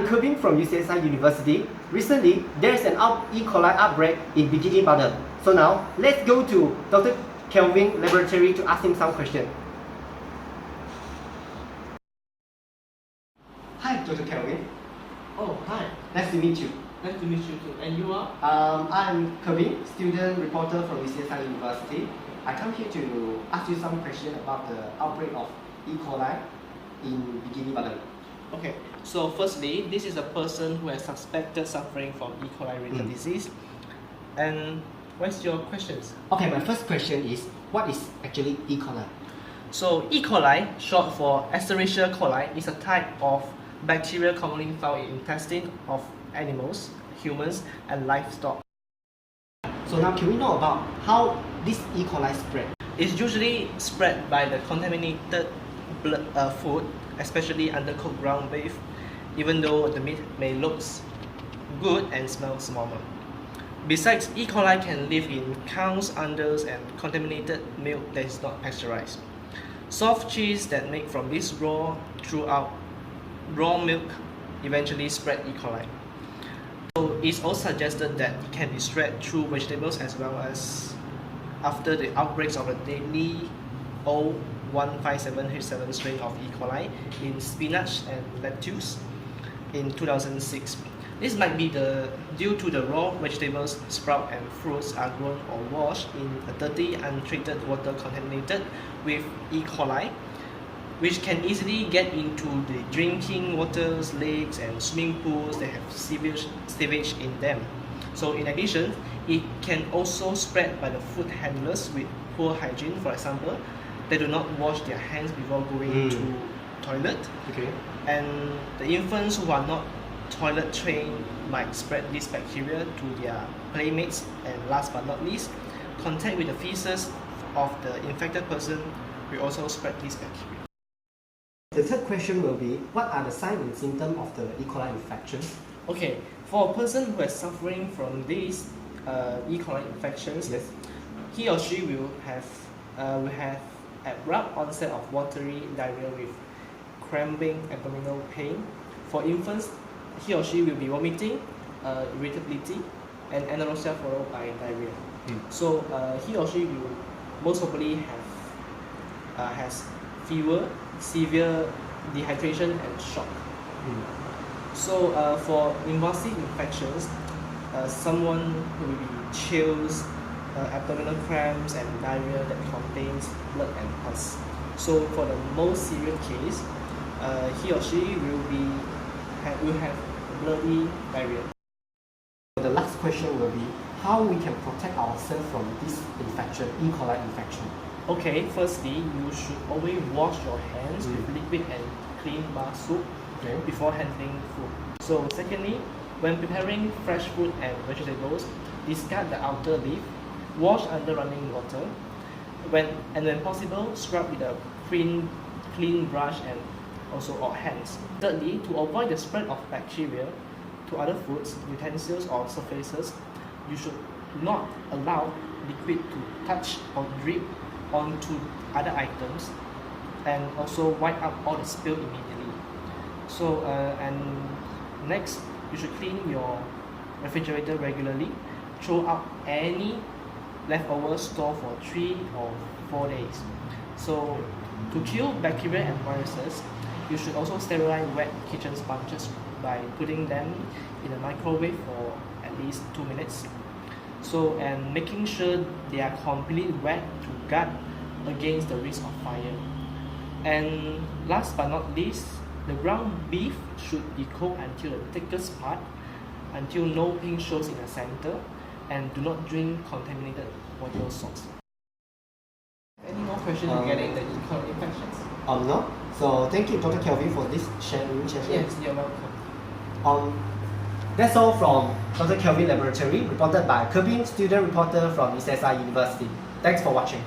Kevin from UCSI University. Recently, there is an E. coli outbreak in Bikini Bottom. So now, let's go to Dr. Kelvin laboratory to ask him some questions. Hi, Dr. Kelvin. Oh, hi. Nice to meet you. Nice to meet you too. And you are? I'm Kevin, student reporter from UCSI University. I come here to ask you some questions about the outbreak of E. coli in Bikini Bottom. Okay, so firstly, this is a person who has suspected suffering from E. coli related disease. And what's your questions? Okay, my first question is, what is actually E. coli? So E. coli, short for Escherichia coli, is a type of bacteria commonly found in intestine of animals, humans, and livestock. So now can we know about how this E. coli spread? It's usually spread by the contaminated food, especially undercooked ground beef, even though the meat may look good and smells normal. Besides, E. coli can live in cows, unders, and contaminated milk that is not pasteurized. Soft cheese that made from this raw milk eventually spread E. coli. So it's also suggested that it can be spread through vegetables as well as after the outbreaks of the deadly O157H7 strain of E. coli in spinach and lettuce in 2006. This might be due to the raw vegetables, sprout, and fruits are grown or washed in a dirty, untreated water contaminated with E. coli, which can easily get into the drinking waters, lakes, and swimming pools that have sewage in them. So in addition, it can also spread by the food handlers with poor hygiene, for example, they do not wash their hands before going to toilet. Okay. And the infants who are not toilet trained might spread this bacteria to their playmates. And last but not least, contact with the feces of the infected person will also spread this bacteria. The third question will be, what are the signs and symptoms of the E. coli infection? Okay, for a person who is suffering from these E. coli infections, Yes. he or she will have abrupt onset of watery diarrhea with cramping abdominal pain. For infants, he or she will be vomiting, irritability, and anorexia followed by diarrhea. So he or she will most probably has fever, severe dehydration, and shock. So for invasive infections, someone who will be chills, abdominal cramps, and diarrhea that contains blood and pus. So for the most severe case, he or she will have bloody diarrhea. The last question will be, how we can protect ourselves from this infection, E. coli infection? Okay, firstly, you should always wash your hands with liquid and clean bar soap before handling food. So secondly, when preparing fresh fruit and vegetables, discard the outer leaf, wash under running water. When possible, scrub with a clean brush and also our hands. Thirdly, to avoid the spread of bacteria to other foods, utensils, or surfaces, you should not allow liquid to touch or drip onto other items, and also wipe up all the spill immediately. So and next, you should clean your refrigerator regularly. Throw out any leftover store for 3 or 4 days. So to kill bacteria and viruses, you should also sterilize wet kitchen sponges by putting them in a microwave for at least 2 minutes. So, and making sure they are completely wet to guard against the risk of fire. And last but not least, the ground beef should be cooked until the thickest part, until no pink shows in the center, and do not drink contaminated water source. Any more questions regarding the E. coli infections? No. So thank you, Dr. Kelvin, for this sharing session. Yes, you're welcome. That's all from Dr. Kelvin Laboratory, reported by Kevin, student reporter from UCSI University. Thanks for watching.